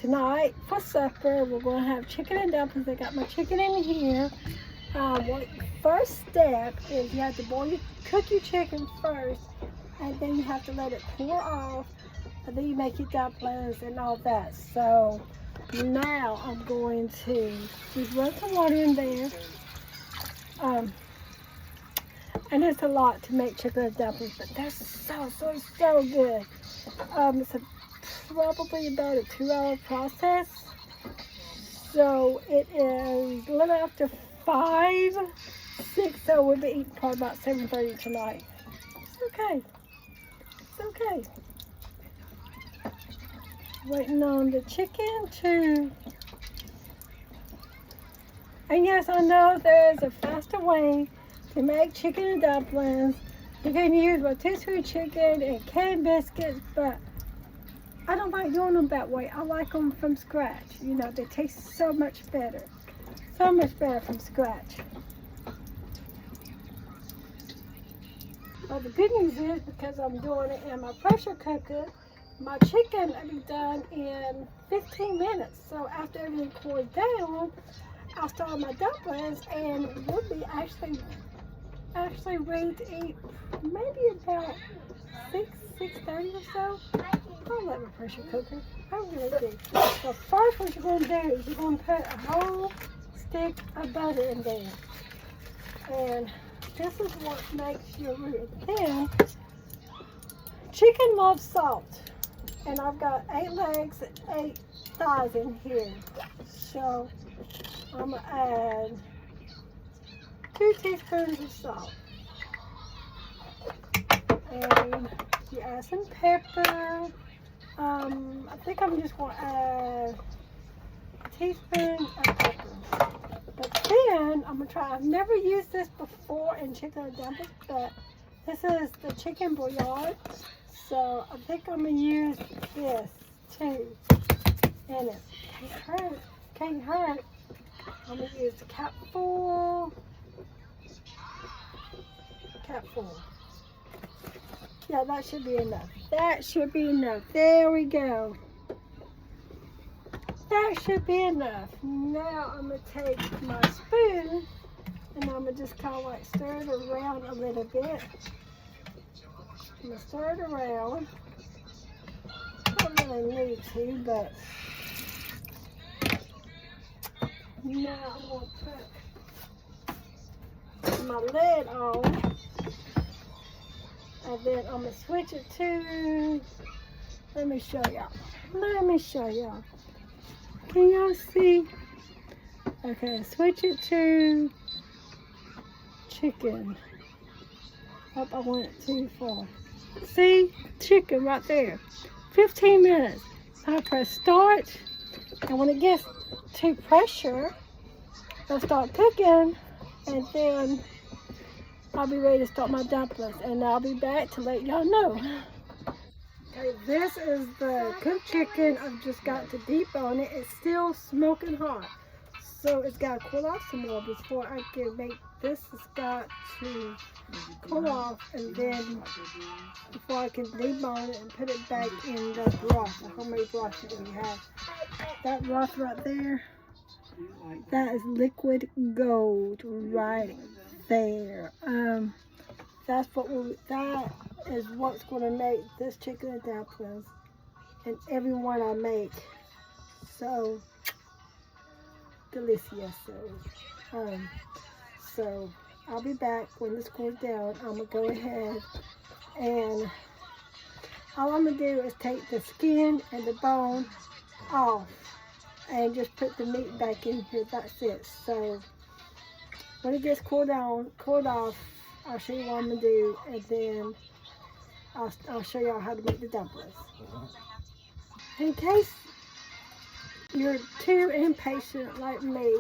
tonight for supper, we're going to have chicken and dumplings. I got my chicken in here. First step is you have to cook your chicken first, and then you have to let it cool off, and then you make your dumplings and all that. So now I'm going to just run some water in there. And it's a lot to make chicken and dumplings, but they're so good. It's probably about a 2-hour process. So it is a little after 5, 6, so we'll be eating probably about 7:30 tonight. It's okay. It's okay. Waiting on the chicken to... And yes, I know there is a faster way to make chicken and dumplings. You can use rotisserie chicken and canned biscuits, but I don't like doing them that way. I like them from scratch. You know, they taste so much better. So much better from scratch. But the good news is, because I'm doing it in my pressure cooker, my chicken will be done in 15 minutes. So after everything cools down, I'll start my dumplings, and we'll be actually ready to eat maybe about 6:30 or so. I love a pressure cooker. I really do. So first what you're going to do is you're going to put a whole stick of butter in there. And this is what makes your roux. Then, chicken loves salt. And I've got 8 legs and 8 thighs in here. So I'm going to add 2 teaspoons of salt. And you add some pepper. I think I'm just going to add a teaspoon of pepper. But then I'm going to try, I've never used this before in chicken and dumplings, but this is the chicken bouillon. So I think I'm going to use this too. And it can't hurt. I'm going to use the cap full. Yeah, that should be enough. That should be enough. There we go. That should be enough. Now I'm going to take my spoon and I'm going to just kind of like stir it around a little bit. I'm going to stir it around. Don't really need to, but now I'm going to put my lid on. And then I'm going to switch it to, let me show y'all. Can y'all see? Okay, switch it to chicken. Oh, I went too far. See? Chicken right there. 15 minutes. I press start. And when it gets to pressure, I'll start cooking. And then I'll be ready to start my dumplings, and I'll be back to let y'all know. Okay, this is the cooked chicken. I've just got to debone it. It's still smoking hot, so it's got to cool off some more before I can make this. It's got to cool off, and then before I can debone it and put it back in the broth, the homemade broth that we have. That broth right there, that is liquid gold right there. That is what's going to make this chicken and dumplings and every one I make so delicious. So I'll be back when this cools down. I'm gonna go ahead and all I'm gonna do is take the skin and the bone off and just put the meat back in here. That's it. So when it gets cooled off, I'll show you what I'm going to do, and then I'll show y'all how to make the dumplings. In case you're too impatient like me,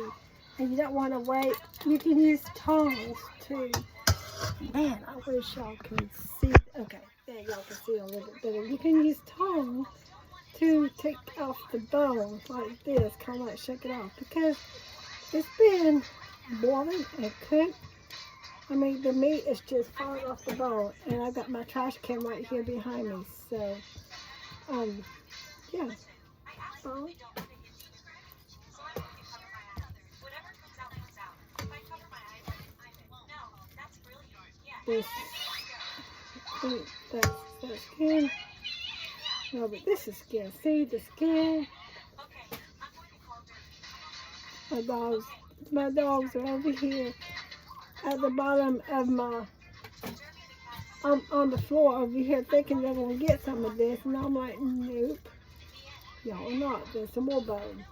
and you don't want to wait, you can use tongs too. Man, I wish y'all could see. Okay, there y'all can see a little bit better. You can use tongs to take off the bone like this, kind of like shake it off, because it's been boiling and cooked. I mean, the meat is just falling off the bone, and I've got my trash can right here behind me. So, yeah. bone. This, that's skin. No, but this is skin. See the skin? My dogs are over here at the bottom of my, on the floor over here thinking they're going to get some of this. And I'm like, nope. Y'all are not. There's some more bone.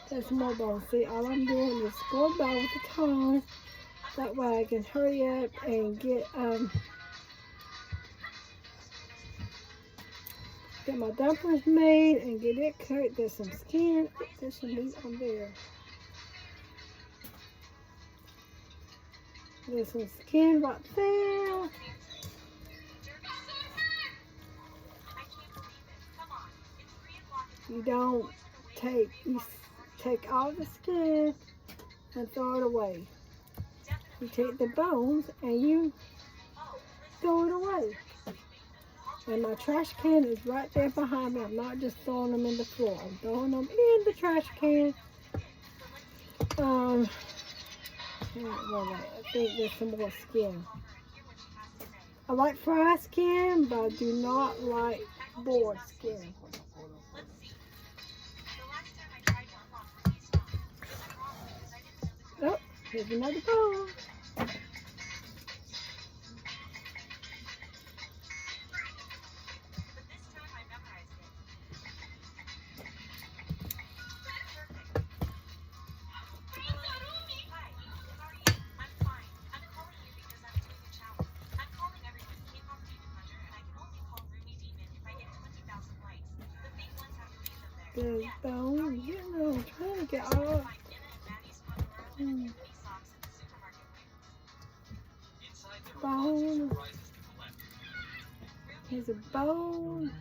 There's some more bone. See, all I'm doing is go by with the tongs. That way I can hurry up and get my dumplings made and get it cooked. There's some skin. There's some meat on there. There's some skin right there. You take all the skin and throw it away. You take the bones and you throw it away. And my trash can is right there behind me. I'm not just throwing them in the floor. I'm throwing them in the trash can. I think there's some more skin. I like fried skin, but I do not like boar skin. Oh, here's another bone. The bone, you know, I'm trying to get all. Bone. Here's a bone.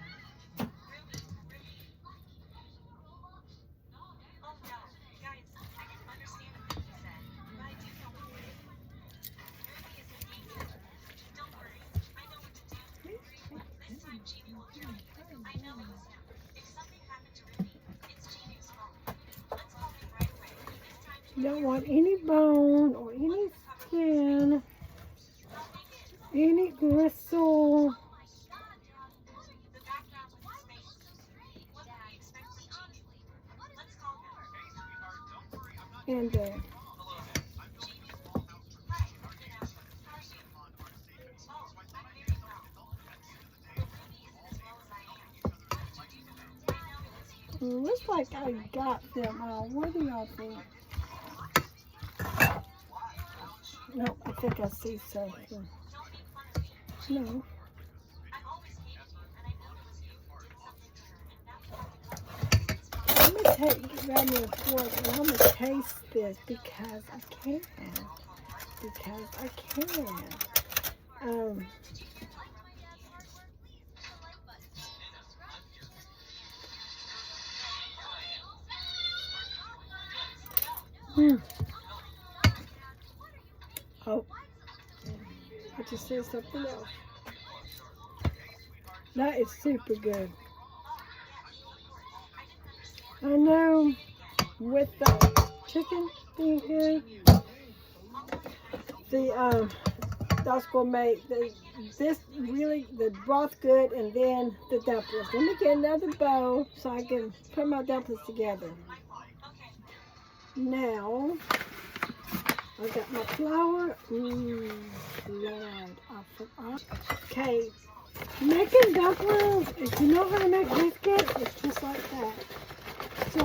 You don't want any bone or any skin, any gristle. And there. Looks like I got them all. What do y'all think? No, I think I see something. No. I'm going to grab me a fork and I'm going to taste this because I can. Because I can. Oh, I just said something else. That is super good. I know with the chicken being here, that's gonna make the broth good, and then the dumplings. Let me get another bowl so I can put my dumplings together. Now, I got my flour. Lord, I forgot. Okay, making dumplings, if you know how to make biscuits, it's just like that. So,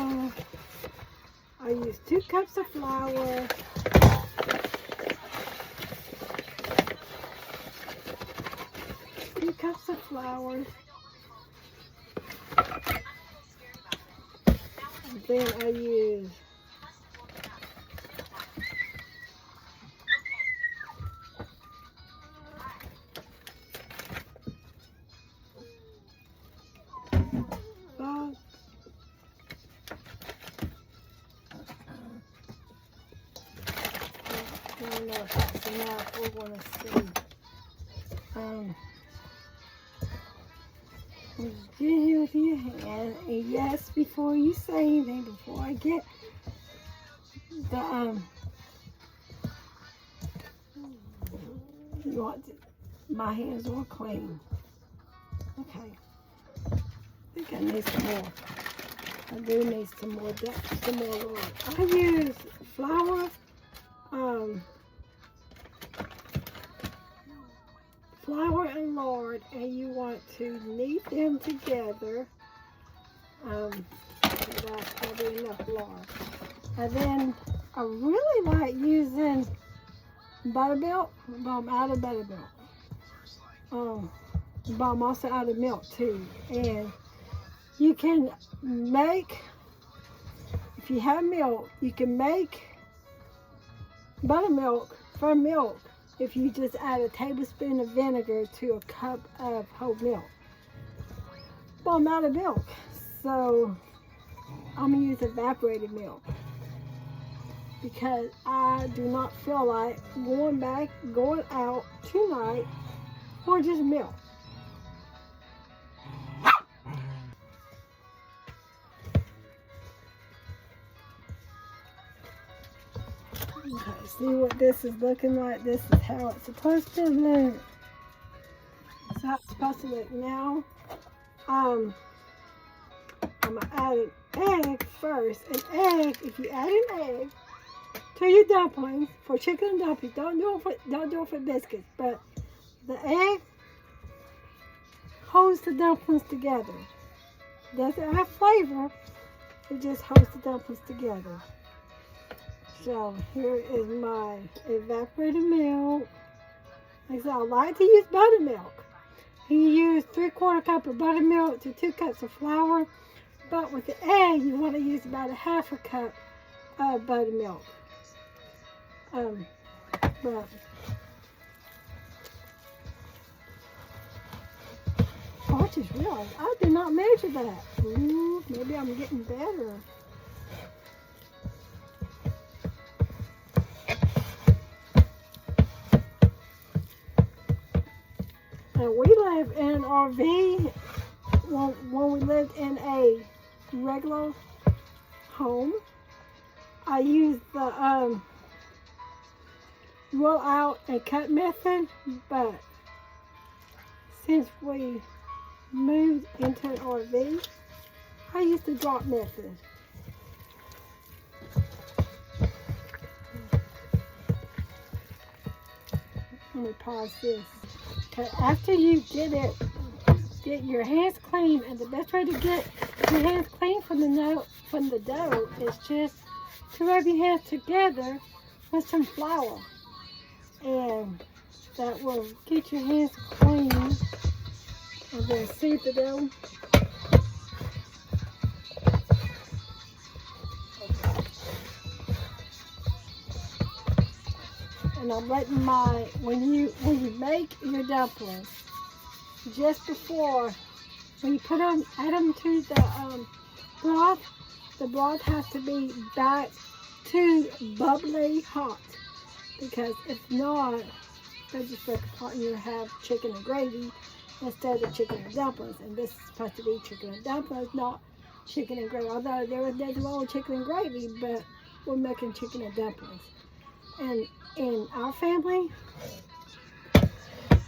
I use 2 cups of flour. 2 cups of flour. And then I use enough. We're going to see. Just get here with your hand. And yes, before you say anything, before I get the you want to, my hands are clean. Okay. I think I need some more. I do need some more lard. I use flour, flour and lard, and you want to knead them together. That's probably enough lard. And then I really like using buttermilk, but I'm out of buttermilk. But I'm also out of milk too. And you can make, if you have milk, you can make buttermilk from milk if you just add a tablespoon of vinegar to a cup of whole milk. Well, I'm out of milk, so I'm going to use evaporated milk because I do not feel like going out tonight for just milk. Okay, see what this is looking like? This is how it's supposed to look. That's how it's supposed to look now. I'm going to add an egg first. An egg, if you add an egg to your dumplings, for chicken and dumplings, don't do it for biscuits, but the egg holds the dumplings together. Doesn't have flavor, it just holds the dumplings together. So here is my evaporated milk. Like I said, I like to use buttermilk. You use 3/4 cup of buttermilk to 2 cups of flour. But with the egg, you want to use about 1/2 cup of buttermilk. But I just realized I did not measure that. Ooh, maybe I'm getting better. And we live in an RV. When we lived in a regular home, I used the roll out and cut method, but since we moved into an RV, I used the drop method. Let me pause this. Okay, after you get your hands clean, and the best way to get your hands clean from the dough is just to rub your hands together with some flour, and that will get your hands clean. And then see the dough. And I'm letting when you make your dumplings, just before, when you add them to the broth has to be back to bubbly hot, because if not, they'll just break apart and you have chicken and gravy instead of chicken and dumplings. And this is supposed to be chicken and dumplings, not chicken and gravy. Although there was nothing wrong with chicken and gravy, but we're making chicken and dumplings. And in our family,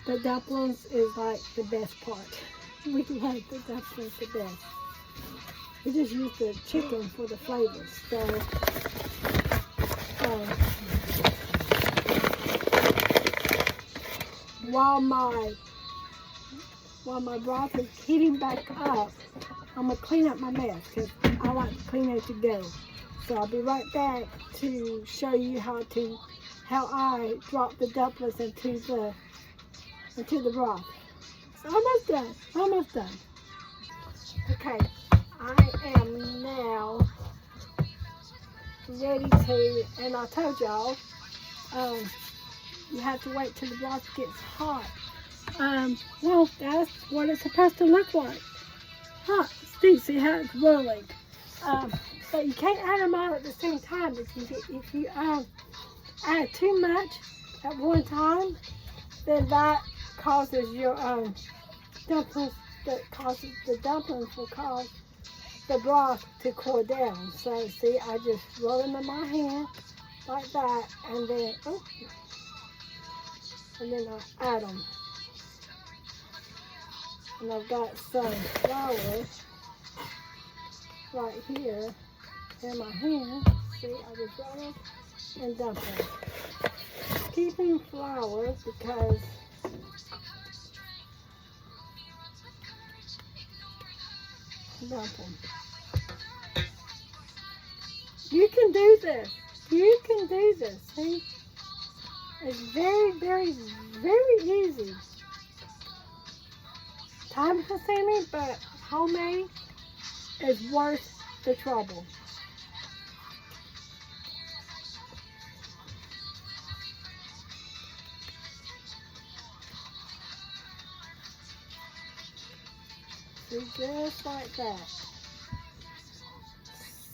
the dumplings is like the best part. We like the dumplings the best. We just use the chicken for the flavors. So, while my broth is heating back up, I'm gonna clean up my mess because I like to clean as you go. So I'll be right back to show you how I drop the dumplings into the broth. It's almost done. Okay, I am now ready to, and I told y'all, you have to wait till the broth gets hot. Well, that's what it's supposed to look like. Hot. See how it's boiling. But you can't add them all at the same time. If you add too much at one time, then that causes your dumplings that causes the dumplings will cause the broth to cool down. So see, I just roll them in my hand like that, and then I add them. And I've got some flour right here in my hand. See, I just roll them and dump them. Keeping flour because dump them. You can do this. You can do this. See? It's very, very, very easy. Time consuming, but homemade is worth the trouble. See, just like that.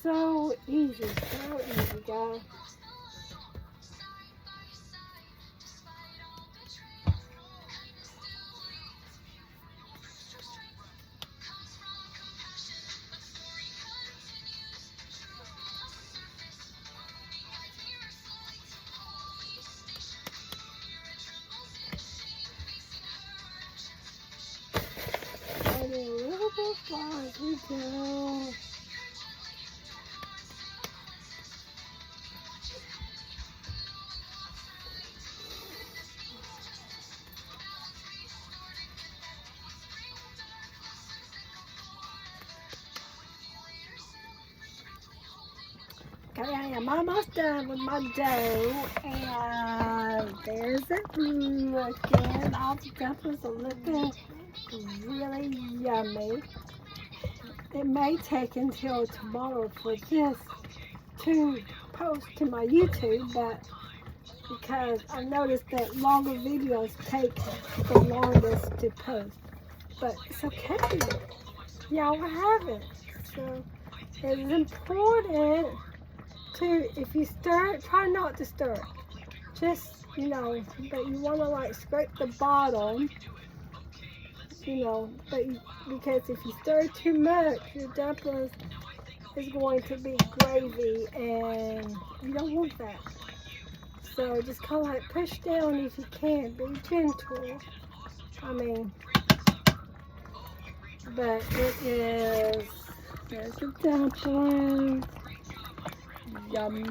So easy, guys. And a little bit far as we go. Okay, I am almost done with my dough, and there's it looking. All the dumplings are looking really yummy. It may take until tomorrow for this to post to my YouTube, but because I noticed that longer videos take the longest to post. But it's okay. Y'all have it. So it's important to, if you stir it, try not to stir it. Just, but you want to like scrape the bottom, because if you stir too much, your dumplings is going to be gravy, and you don't want that. So just kind of like push down if you can, be gentle. But there's a dumpling. Yummy,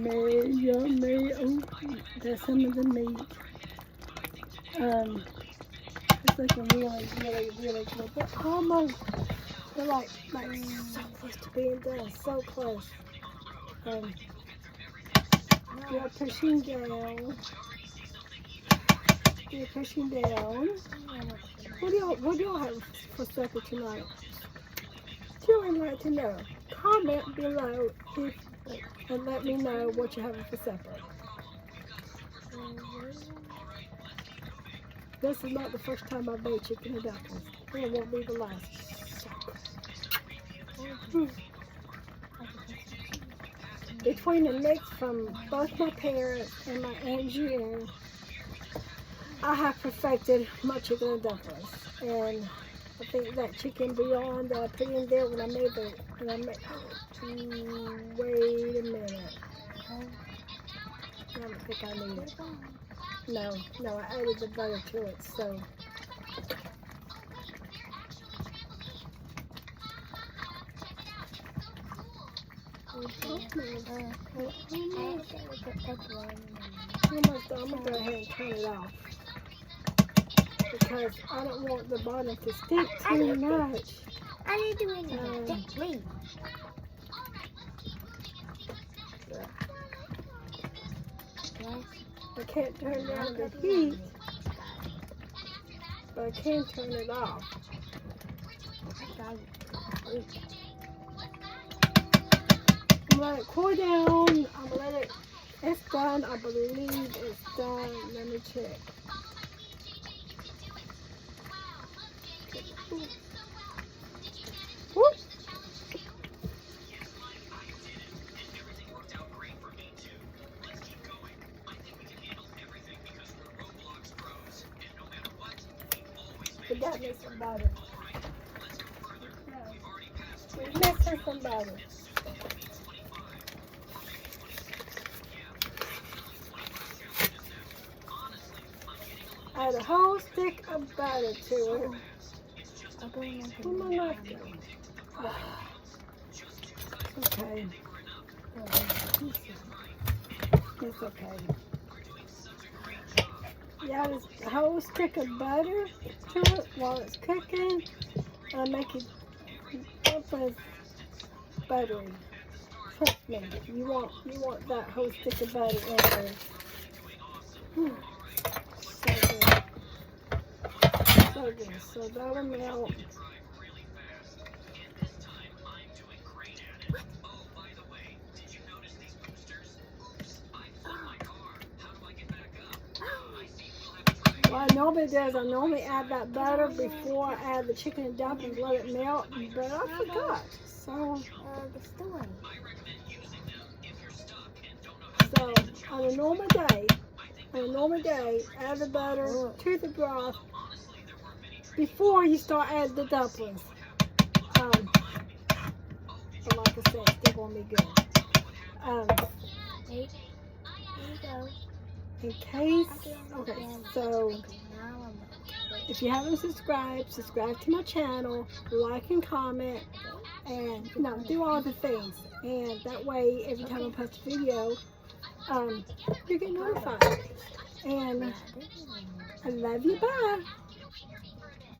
yummy. Oh, there's some of the meat. It's looking really, really, really good. But almost, they're like so close to being done. So close. You're pushing down. You're pushing down. What do y'all have for supper tonight? I'd like to know. Comment below and let me know what you're having for supper. This is not the first time I've made chicken and dumplings. And it won't be the last. Between the mix from both my parents and my Aunt June, I have perfected my chicken and dumplings. And I think that chicken bouillon that I put in there when I made wait a minute. I don't think I need it. No, I added the butter to it, so. I'm gonna go ahead and turn it off because I don't want the bottom to stick too much. I need to make it clean. I can't turn down the heat, but I can turn it off. I'm gonna let it cool down. I'm gonna let it. It's done. I believe it's done. Let me check. Whoop. But that makes it better. put some butter. Add a whole stick of butter to it. Where my knife go? Okay. It's okay. You add a whole stick of butter to it while it's cooking. Make it dumplings buttery. Trust me, you want that whole stick of butter in there. So good. So good. So that'll melt. What I normally do is I normally add that butter before I add the chicken and dumplings, let it melt, but I forgot. So, on a normal day, add the butter to the broth before you start adding the dumplings. But like I said, it's still going to be good. Here you go. In case, okay, so if you haven't subscribed, subscribe to my channel, like and comment, and do all the things. And that way, every time I post a video, you get notified. And I love you. Bye.